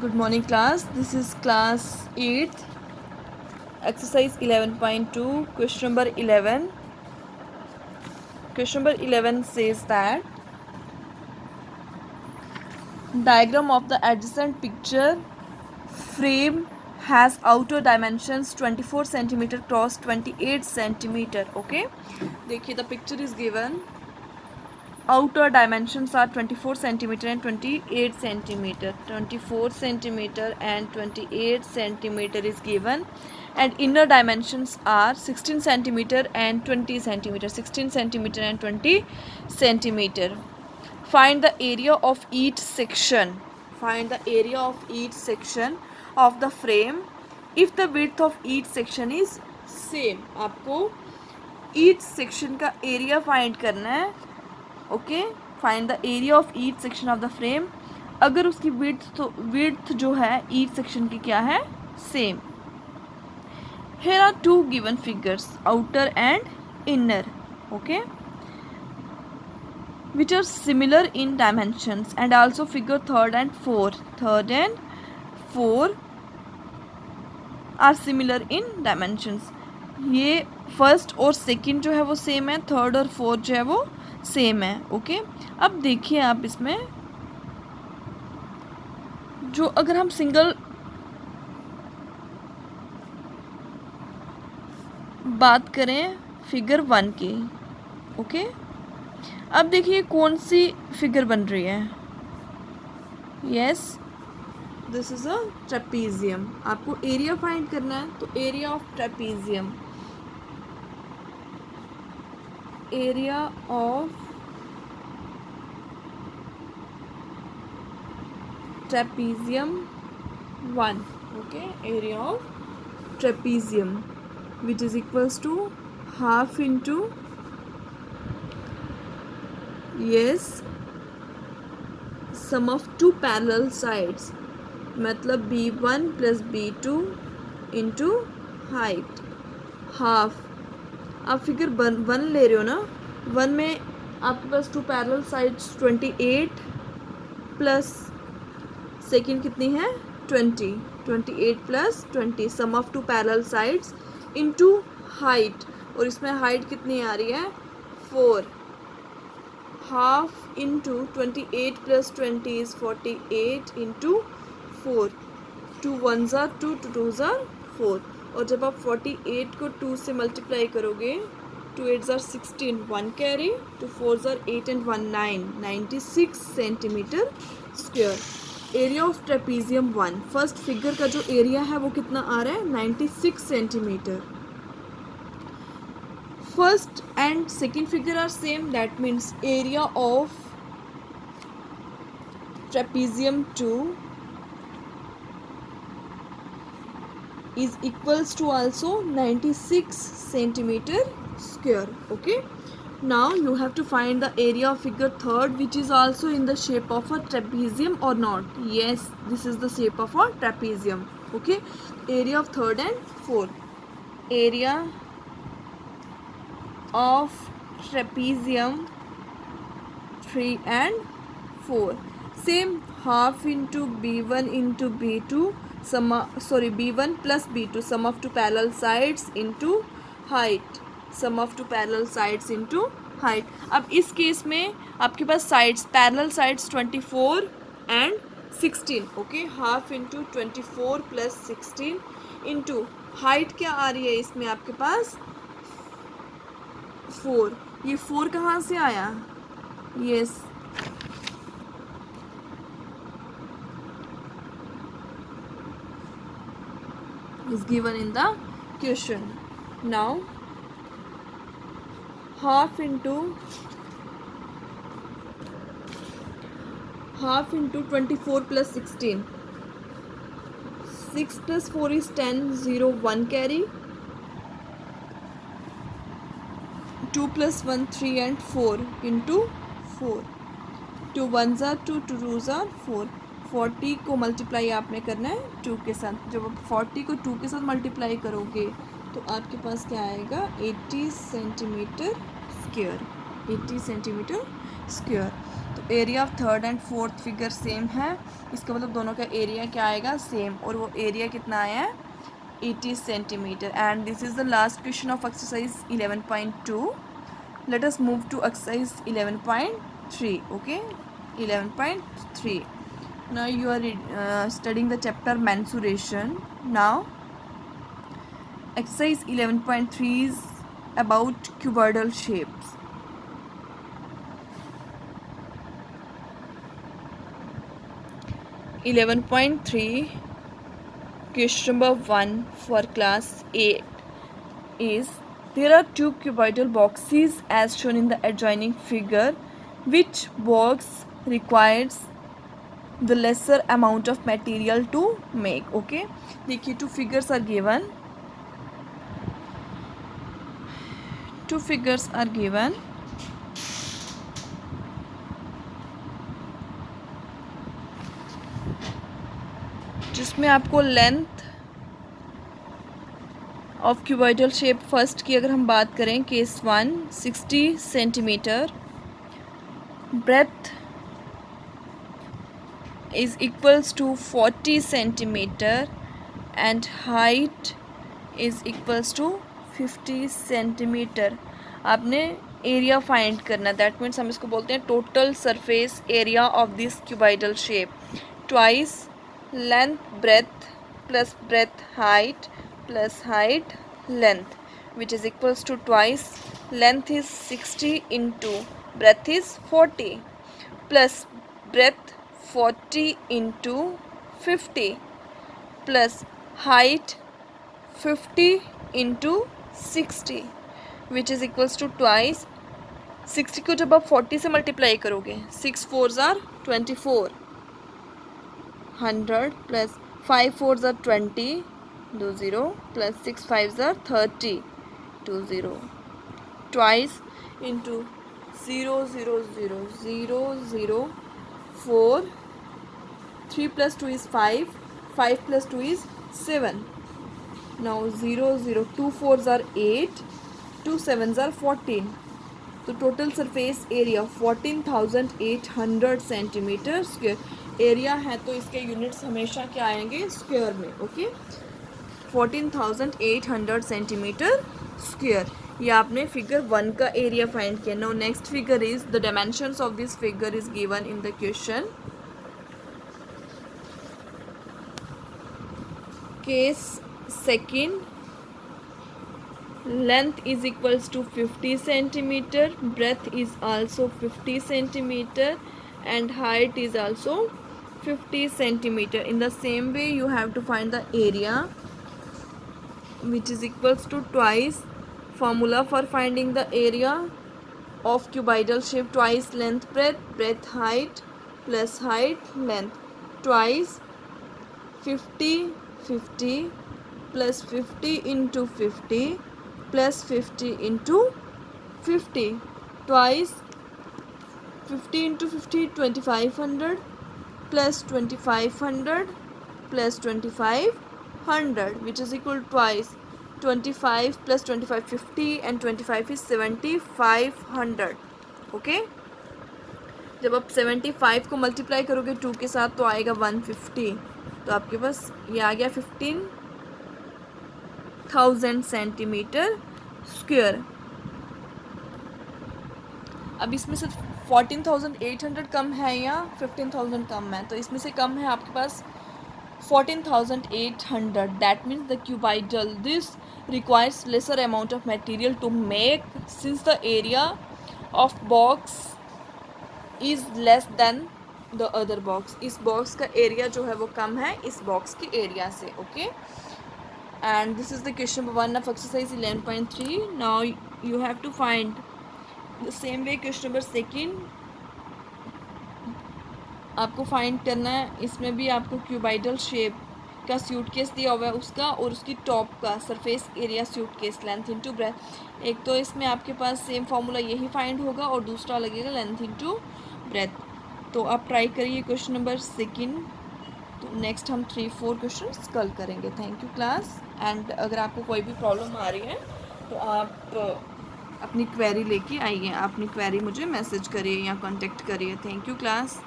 Good morning class. This is class 8th exercise 11.2 question number 11. Question number 11 says that diagram of the adjacent picture frame has outer dimensions 24 centimeter cross 28 centimeter. Okay, देखिए the picture is given. Outer dimensions are 24 centimeter and 28 centimeter. 24 centimeter and 28 centimeter is given, and inner dimensions are 16 centimeter and 20 centimeter. 16 centimeter and 20 centimeter. Find the area of each section. Find the area of each section of the frame if the width of each section is same. आपको each section का area find करना है. Okay, find the area of each section of the frame अगर उसकी width जो है each section की क्या है, same. Here are two given figures, outer and inner. Okay, which are similar in dimensions, and also figure third and four are similar in dimensions. ये first और second जो है वो सेम है, थर्ड और फोर्थ जो है वो सेम है. ओके, अब देखिए आप इसमें जो अगर हम सिंगल बात करें फिगर 1 की. ओके, अब देखिए कौन सी फिगर बन रही है. Yes, this is a trapezium. आपको एरिया फाइंड करना है, तो area of trapezium, area of trapezium 1. Okay, area of trapezium which is equals to half into, yes, sum of two parallel sides, मतलब b1 plus b2 into height half. आप figure 1 ले रहे हो ना, 1 में आपके पास two parallel sides 28 plus second कितनी है 20. 28 plus 20 sum of two parallel sides into height, और इसमें हाइट कितनी आ रही है 4. Half into 28 plus 20 is 48 into 4. 2 1s are 2, 2 2s are 4. और जब आप 48 को 2 से मल्टीप्लाई करोगे, 2 8s are 16, 1 carry, 2 4s are 8 and 1 9, 96 centimetre square. Area of trapezium 1, first figure का जो एरिया है वो कितना आ रहा है 96 centimetre. First and second figure are same, that means area of trapezium 2 is equals to also 96 centimeter square. Okay, now you have to find the area of figure third, which is also in the shape of a trapezium or not. Yes, this is the shape of a trapezium. Okay, area of third and fourth, area of trapezium 3 and 4, same, half into b1 into b2 b1 plus b2 sum of two parallel sides into height, sum of two parallel sides into height. अब इस case में आपके पास sides, parallel sides 24 and 16. Okay, half into 24 plus 16 into height क्या आ रही है इसमें आपके पास 4. ये 4 कहाँ से आया, yes, is given in the question. Now half into 24 plus 16, 6 plus 4 is 10, 0 1 carry, 2 plus 1 3 and 4 into 4, 2 1s are 2, 2 2s are 4. 40 को मल्टीप्लाई आपने करना है 2 के साथ. जब आप 40 को 2 के साथ मल्टीप्लाई करोगे तो आपके पास क्या आएगा 80 सेंटीमीटर स्क्वायर. 80 centimetre square. तो area of third and fourth figure same है, इसका मतलब दोनों का एरिया क्या आएगा, सेम, और वो एरिया कितना आया है, 80 centimetre. And this is the last question of exercise 11.2. Let us move to exercise 11.3. Okay, 11.3. Now you are studying the chapter mensuration. Now exercise 11.3 is about cuboidal shapes. Eleven point three, question number 1 for class 8 is, there are two cuboidal boxes as shown in the adjoining figure. Which box requires the lesser amount of material to make? Okay, देखिए two figures are given. Two figures are given. जिसमें आपको length of cuboidal shape first की अगर हम बात करें, case 1 60 centimetre, breadth is equals to 40 centimetre and height is equals to 50 centimetre. आपने area find करना, दैट मीन्स हम इसको बोलते हैं total surface area of this cuboidal shape, twice length breadth plus breadth height plus height length, which is equals to twice length is 60 into breadth is 40 plus breadth 40 into 50 plus height 50 into 60, which is equals to twice. 60 को जब आप 40 से multiply करोगे, 6 4s are 24, 100 plus 5 4s are 20, 20 plus 6 5s are 30, 20, twice into 0 0 0 0 0 4, 3 plus 2 is 5, 5 plus 2 is 7. Now 0 0 2 4s are 8, 2 7s are 14. तो total surface area 14,800 centimetre square area है, तो इसके units हमेशा क्या आएंगे, स्क्वायर में. Okay, 14,800 centimetre square. ये आपने फिगर 1 का एरिया फाइंड किया. Now next figure is the dimensions of this figure is given in the question. Case second, length is equals to 50 centimeter, breadth is also 50 centimeter and height is also 50 centimeter. In the same way you have to find the area, which is equals to twice formula for finding the area of cuboidal shape, twice length breadth, breadth height plus height length, twice 50 50 plus 50 into 50 plus 50 into 50, twice 50 into 50 2500 plus 2500 plus 2500, which is equal to twice 25 plus 25 50 and 25 is 7500. Okay, जब आप 75 को multiply करोगे 2 के साथ तो आएगा 150, तो आपके पास ये आ गया 15,000 सेंटीमीटर स्क्वायर. अब इसमें से 14,800 कम है या 15,000 कम है, तो इसमें से कम है आपके पास 14,800. That means the cuboidal this requires lesser amount of material to make since the area of box is less than the other box. इस बॉक्स का एरिया जो है वो कम है इस बॉक्स के एरिया से. Okay, and this is the question number 1 of exercise 11.3. now you have to find the same way question number 2. आपको फाइंड करना है, इसमें भी आपको क्यूबाइडल शेप का सूटकेस दिया हुआ है उसका और उसकी टॉप का surface area suitcase length into breadth. एक तो इसमें आपके पास सेम फार्मूला यही फाइंड होगा और दूसरा लगेगा लेंथ इनटू ब्रेथ. तो आप ट्राई करिए क्वेश्चन नंबर 2. तो नेक्स्ट हम 3-4 क्वेश्चन कल करेंगे. Thank you class. एंड अगर आपको कोई भी प्रॉब्लम आ रही है तो आप अपनी क्वेरी लेके आइए, अपनी क्वेरी मुझे मैसेज करिए या कांटेक्ट करिए। Thank you class.